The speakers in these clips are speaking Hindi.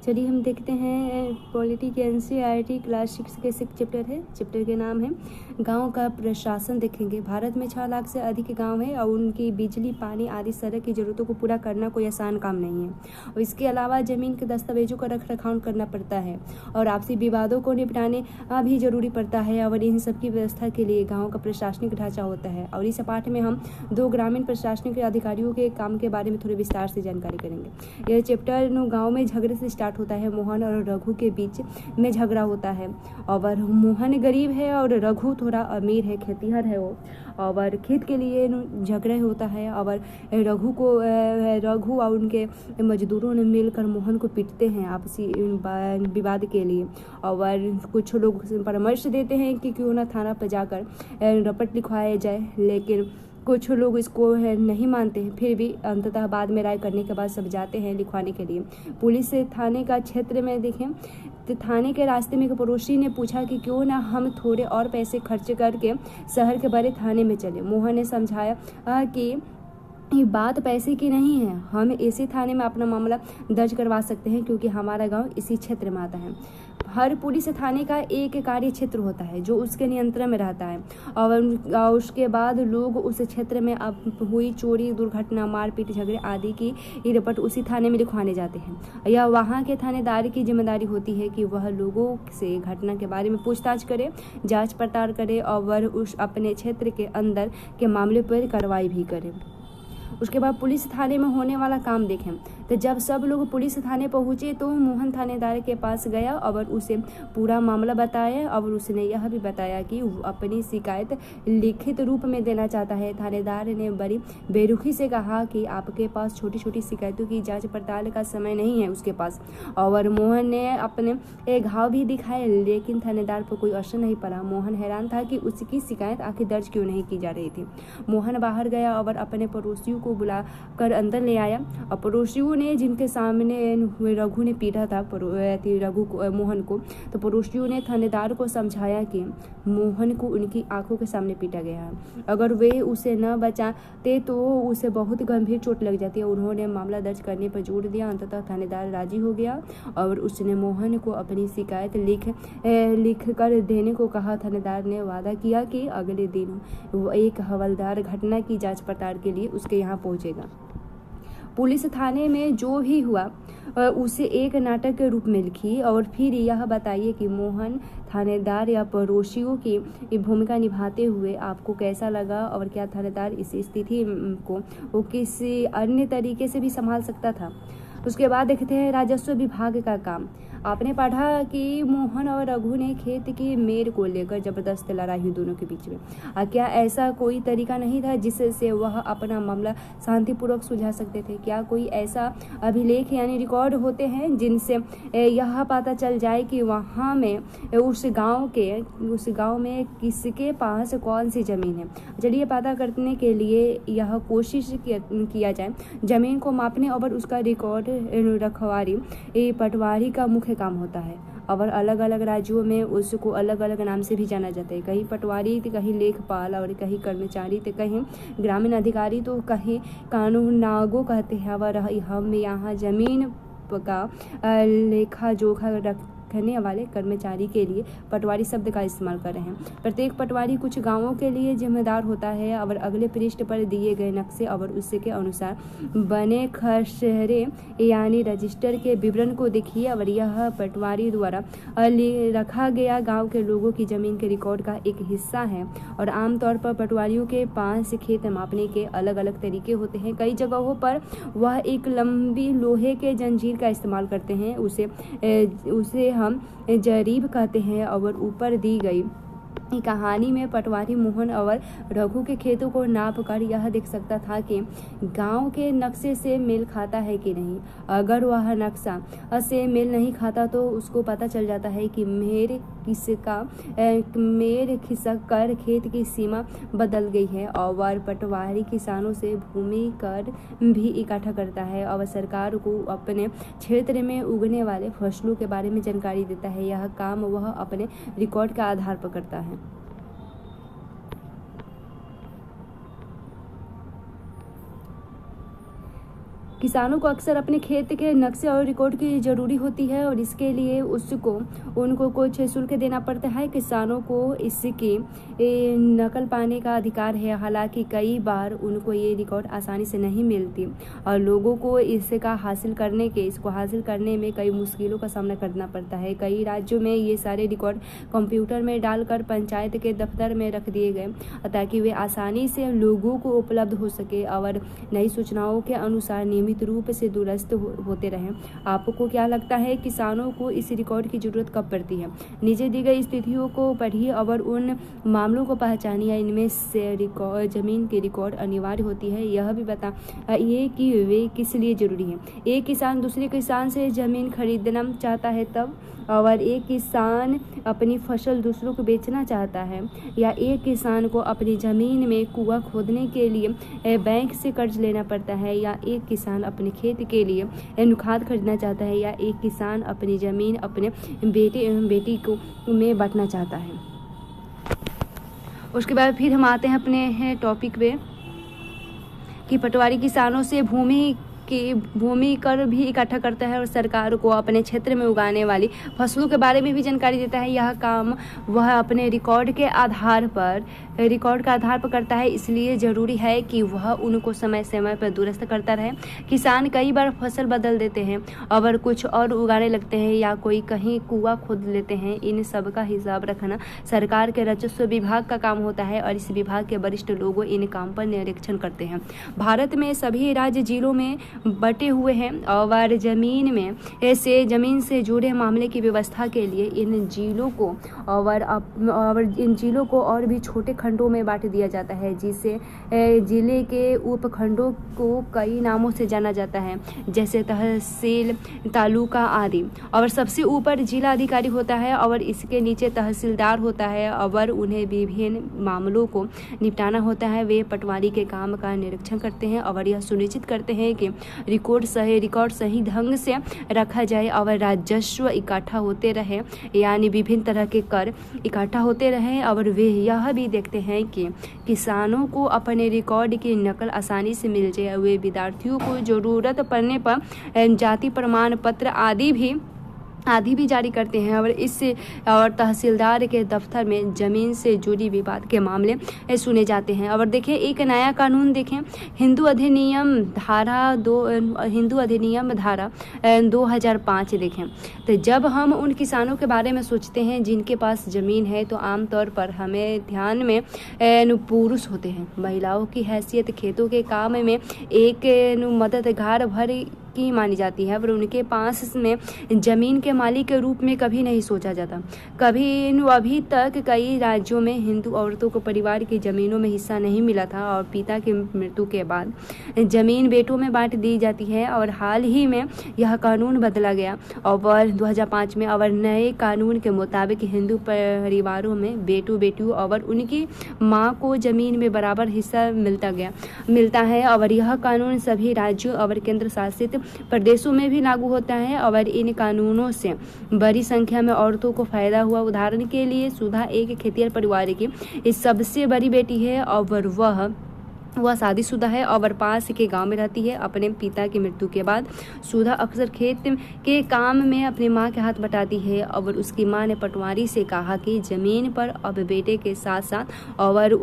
चलिए हम देखते हैं पॉलिटी के एनसीईआरटी क्लास 6 के 6 चैप्टर है। चैप्टर के नाम है गांव का प्रशासन। देखेंगे भारत में 6 लाख से अधिक गांव है और उनकी बिजली, पानी आदि सड़क की जरूरतों को पूरा करना कोई आसान काम नहीं है। और इसके अलावा जमीन के दस्तावेजों का रख रखाव करना पड़ता है और आपसी विवादों को निपटाने भी जरूरी पड़ता है। और इन सब की व्यवस्था के लिए गाँव का प्रशासनिक ढांचा होता है। और इस पाठ में हम 2 ग्रामीण प्रशासनिक अधिकारियों के काम के बारे में थोड़े विस्तार से जानकारी करेंगे। यह चैप्टर गाँव में झगड़े से स्टार्ट होता है। मोहन और रघु के बीच में झगड़ा होता है और मोहन गरीब है और रघु थोड़ा अमीर है, खेतीहर है वो, और खेत के लिए झगड़ा होता है। और रघु और उनके मजदूरों ने मिलकर मोहन को पीटते हैं आपसी विवाद के लिए। और कुछ लोग परामर्श देते हैं कि क्यों ना थाना पर जाकर रपट लिखवाया जाए, लेकिन कुछ लोग इसको नहीं मानते हैं। फिर भी अंततः बाद में राय करने के बाद सब जाते हैं लिखवाने के लिए। पुलिस से थाने का क्षेत्र में देखें तो थाने के रास्ते में एक पड़ोसी ने पूछा कि क्यों ना हम थोड़े और पैसे खर्च करके शहर के बड़े थाने में चले। मोहन ने समझाया कि ये बात पैसे की नहीं है, हम इसी थाने में अपना मामला दर्ज करवा सकते हैं क्योंकि हमारा गांव इसी क्षेत्र में आता है। हर पुलिस थाने का एक कार्य क्षेत्र होता है जो उसके नियंत्रण में रहता है और उसके बाद लोग उस क्षेत्र में अब हुई चोरी, दुर्घटना, मारपीट, झगड़े आदि की रिपोर्ट उसी थाने में लिखवाने जाते हैं। यह वहाँ के थानेदार की जिम्मेदारी होती है कि वह लोगों से घटना के बारे में पूछताछ करे, जांच पड़ताल करे और वह उस अपने क्षेत्र के अंदर के मामले पर कार्रवाई भी करे। उसके बाद पुलिस थाने में होने वाला काम देखें तो जब सब लोग पुलिस थाने पहुंचे तो मोहन थानेदार के पास गया और उसे पूरा मामला बताया और उसने यह भी बताया कि वो अपनी शिकायत लिखित रूप में देना चाहता है। थानेदार ने बड़ी बेरुखी से कहा कि आपके पास छोटी छोटी शिकायतों की जांच पड़ताल का समय नहीं है उसके पास। और मोहन ने अपने घाव भी दिखाए लेकिन थानेदार पर कोई असर नहीं पड़ा। मोहन हैरान था कि उसकी शिकायत आखिर दर्ज क्यों नहीं की जा रही थी। मोहन बाहर गया और अपने पड़ोसियों को बुला कर अंदर ले आया और पड़ोसियों ने जिनके सामने रघु ने पीटा था मोहन को, तो पड़ोसियों ने थानेदार को समझाया कि मोहन को उनकी आंखों के सामने पीटा गया है, अगर वे उसे न बचाते तो उसे बहुत गंभीर चोट लग जाती है। उन्होंने मामला दर्ज करने पर जोर दिया। अंततः थानेदार राजी हो गया और उसने मोहन को अपनी शिकायत लिख कर देने को कहा। थानेदार ने वादा किया कि अगले दिन वो एक हवलदार घटना की जांच पड़ताल के लिए उसके यहाँ पहुंचेगा। पुलिस थाने में जो भी हुआ उसे एक नाटक के रूप में लिखी और फिर यह बताइए कि मोहन थानेदार या पड़ोसियों की भूमिका निभाते हुए आपको कैसा लगा और क्या थानेदार इस स्थिति को वो किसी अन्य तरीके से भी संभाल सकता था। उसके बाद देखते हैं राजस्व विभाग का काम। आपने पढ़ा कि मोहन और रघु ने खेत की मेड़ को लेकर जबरदस्त लड़ाई हुई दोनों के बीच में। क्या ऐसा कोई तरीका नहीं था जिससे वह अपना मामला शांतिपूर्वक सुलझा सकते थे? क्या कोई ऐसा अभिलेख यानी रिकॉर्ड होते हैं जिनसे यह पता चल जाए कि वहाँ में उस गांव में किसके पास कौन सी जमीन है? चलिए पता करने के लिए यह कोशिश किया जाए। जमीन को मापने और उसका रिकॉर्ड रखवारी पटवारी का मुख्य काम होता है और अलग अलग राज्यों में उसको अलग अलग नाम से भी जाना जाता है। कहीं पटवारी तो कहीं लेखपाल और कहीं कर्मचारी तो कहीं ग्रामीण अधिकारी तो कहीं कानूनागो कहते हैं। और हम यहाँ जमीन का लेखा जोखा रखने वाले कर्मचारी के लिए पटवारी शब्द का इस्तेमाल कर रहे हैं। प्रत्येक पटवारी कुछ गांवों के लिए जिम्मेदार होता है और अगले पृष्ठ पर दिए गए नक्शे और उसके अनुसार बने खसरे यानी रजिस्टर के विवरण को देखिए। और यह पटवारी द्वारा रखा गया गांव के लोगों की जमीन के रिकॉर्ड का एक हिस्सा है। और आमतौर पर पटवारियों के पास खेत मापने के अलग अलग तरीके होते हैं। कई जगहों पर वह एक लंबी लोहे के जंजीर का इस्तेमाल करते हैं, उसे हम जरीब कहते हैं। और ऊपर दी गई कहानी में पटवारी मोहन और रघु के खेतों को नाप कर यह देख सकता था कि गांव के नक्शे से मेल खाता है कि नहीं। अगर वह नक्शा से मेल नहीं खाता तो उसको पता चल जाता है कि मेर खिसक कर खेत की सीमा बदल गई है। और पटवारी किसानों से भूमि कर भी इकट्ठा करता है और सरकार को अपने क्षेत्र में उगने वाले फसलों के बारे में जानकारी देता है। यह काम वह अपने रिकॉर्ड के आधार पर करता है। किसानों को अक्सर अपने खेत के नक्शे और रिकॉर्ड की ज़रूरी होती है और इसके लिए उनको कुछ शुल्क देना पड़ता है। किसानों को इसकी नकल पाने का अधिकार है, हालांकि कई बार उनको ये रिकॉर्ड आसानी से नहीं मिलती और लोगों को इसको हासिल करने में कई मुश्किलों का सामना करना पड़ता है। कई राज्यों में ये सारे रिकॉर्ड कंप्यूटर में डालकर पंचायत के दफ्तर में रख दिए गए ताकि वे आसानी से लोगों को उपलब्ध हो सके और नई सूचनाओं के अनुसार नियमित रूप से दुरुस्त होते रहें। आपको क्या लगता है, किसानों को इस रिकॉर्ड की जरूरत कब पड़ती है? नीचे दी गई स्थितियों को पढ़िए और उन मामलों को पहचानिए इनमें से जमीन की रिकॉर्ड अनिवार्य होती है। यह भी बताइए कि वे किस लिए जरूरी है। एक किसान दूसरे किसान से जमीन खरीदना चाहता है तब, और एक किसान अपनी फसल दूसरों को बेचना चाहता है, या एक किसान को अपनी ज़मीन में कुआं खोदने के लिए बैंक से कर्ज लेना पड़ता है, या एक किसान अपने खेत के लिए खाद खरीदना चाहता है, या एक किसान अपनी ज़मीन अपने बेटी को में बांटना चाहता है। उसके बाद फिर हम आते हैं अपने टॉपिक पे कि पटवारी किसानों से भूमि कर भी इकट्ठा करता है और सरकार को अपने क्षेत्र में उगाने वाली फसलों के बारे में भी जानकारी देता है। यह काम वह अपने रिकॉर्ड का आधार पर करता है, इसलिए ज़रूरी है कि वह उनको समय समय पर दुरुस्त करता रहे। किसान कई बार फसल बदल देते हैं और कुछ और उगाने लगते हैं या कोई कहीं कुआं खोद लेते हैं। इन सब का हिसाब रखना सरकार के राजस्व विभाग का काम होता है और इस विभाग के वरिष्ठ लोग इन काम पर निरीक्षण करते हैं। भारत में सभी राज्य जिलों में बटे हुए हैं और जमीन से जुड़े मामले की व्यवस्था के लिए इन जिलों को और भी छोटे खंडों में बांट दिया जाता है, जिससे जिले के उपखंडों को कई नामों से जाना जाता है, जैसे तहसील, तालुका आदि। और सबसे ऊपर जिला अधिकारी होता है और इसके नीचे तहसीलदार होता है और उन्हें विभिन्न मामलों को निपटाना होता है। वे पटवारी के काम का निरीक्षण करते हैं और यह सुनिश्चित करते हैं कि रिकॉर्ड सही ढंग से रखा जाए और राजस्व इकट्ठा होते रहे, यानी विभिन्न तरह के कर इकट्ठा होते रहे। और वे यह भी देखते हैं कि किसानों को अपने रिकॉर्ड की नकल आसानी से मिल जाए। वे विद्यार्थियों को जरूरत पड़ने पर जाति प्रमाण पत्र आदि भी जारी करते हैं और तहसीलदार के दफ्तर में जमीन से जुड़ी विवाद के मामले सुने जाते हैं। और देखें एक नया कानून देखें, हिंदू अधिनियम धारा 2005 देखें। तो जब हम उन किसानों के बारे में सोचते हैं जिनके पास ज़मीन है तो आमतौर पर हमें ध्यान में पुरुष होते हैं। महिलाओं की हैसियत खेतों के काम में एक मददगार भर की मानी जाती है, पर उनके पास में जमीन के मालिक के रूप में कभी नहीं सोचा जाता। अभी तक कई राज्यों में हिंदू औरतों को परिवार की जमीनों में हिस्सा नहीं मिला था और पिता की मृत्यु के बाद जमीन बेटों में बांट दी जाती है। और हाल ही में यह कानून बदला गया और 2005 में और नए कानून के मुताबिक हिंदू परिवारों में बेटियों और उनकी माँ को जमीन में बराबर हिस्सा मिलता है। और यह कानून सभी राज्यों और केंद्र शासित प्रदेशों में भी लागू होता है और इन कानूनों से बड़ी संख्या में औरतों को फायदा हुआ। उदाहरण के लिए सुधा एक खेतिहर परिवार की सबसे बड़ी बेटी है और वह शादीशुदा है और पास के गांव में रहती है। अपने पिता की मृत्यु के बाद सुधा अक्सर खेत के काम में अपनी मां के हाथ बटाती है और उसकी मां ने पटवारी से कहा कि जमीन पर अब बेटे के साथ साथ और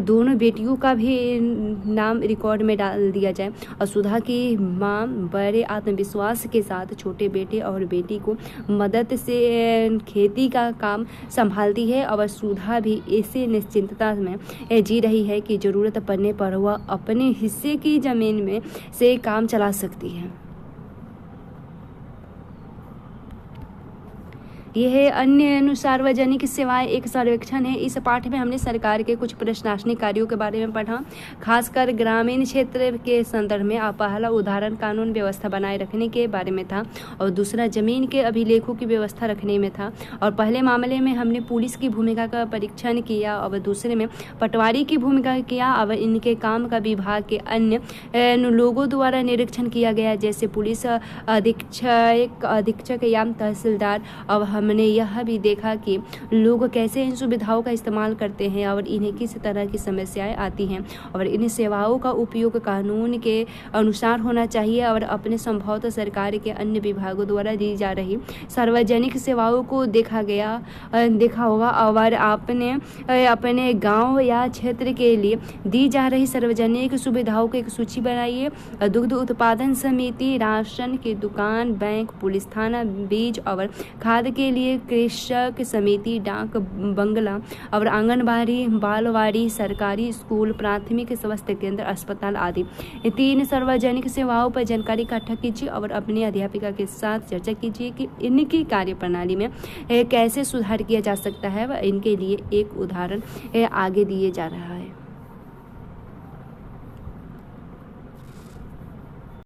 दोनों बेटियों का भी नाम रिकॉर्ड में डाल दिया जाए। और सुधा की मां बड़े आत्मविश्वास के साथ छोटे बेटे और बेटी को मदद से खेती का काम संभालती है और सुधा भी इसी निश्चिंतता में जी रही है कि जरूरत पड़ने पर वह अपने हिस्से की जमीन में से काम चला सकती है। यह अन्य सार्वजनिक सेवाएं एक सर्वेक्षण है। इस पाठ में हमने सरकार के कुछ प्रशासनिक कार्यों के बारे में पढ़ा, खासकर ग्रामीण क्षेत्र के संदर्भ में। पहला उदाहरण कानून व्यवस्था बनाए रखने के बारे में था और दूसरा जमीन के अभिलेखों की व्यवस्था रखने में था। और पहले मामले में हमने पुलिस की भूमिका का परीक्षण किया और दूसरे में पटवारी की भूमिका किया और इनके काम का विभाग के अन्य लोगों द्वारा निरीक्षण किया गया, जैसे पुलिस अधीक्षक या तहसीलदार। अब हमने यह भी देखा कि लोग कैसे इन सुविधाओं का इस्तेमाल करते हैं और इन्हें किस तरह की समस्याएं आती हैं, और इन सेवाओं का उपयोग कानून के अनुसार होना चाहिए और अपने संभवतः सरकार के अन्य विभागों द्वारा दी जा रही सार्वजनिक सेवाओं को देखा होगा। और आपने अपने गांव या क्षेत्र के लिए दी जा रही सार्वजनिक सुविधाओं की एक सूची बनाइए। दुग्ध उत्पादन समिति, राशन की दुकान, बैंक, पुलिस थाना, बीज और खाद के लिए कृषक समिति, डाक बंगला और आंगनबाड़ी, बालवाड़ी, सरकारी स्कूल, प्राथमिक स्वास्थ्य केंद्र, अस्पताल आदि। 3 सार्वजनिक सेवाओं पर जानकारी इकट्ठा कीजिए और अपनी अध्यापिका के साथ चर्चा कीजिए कि इनकी कार्यप्रणाली में कैसे सुधार किया जा सकता है। व इनके लिए एक उदाहरण आगे दिए जा रहा है।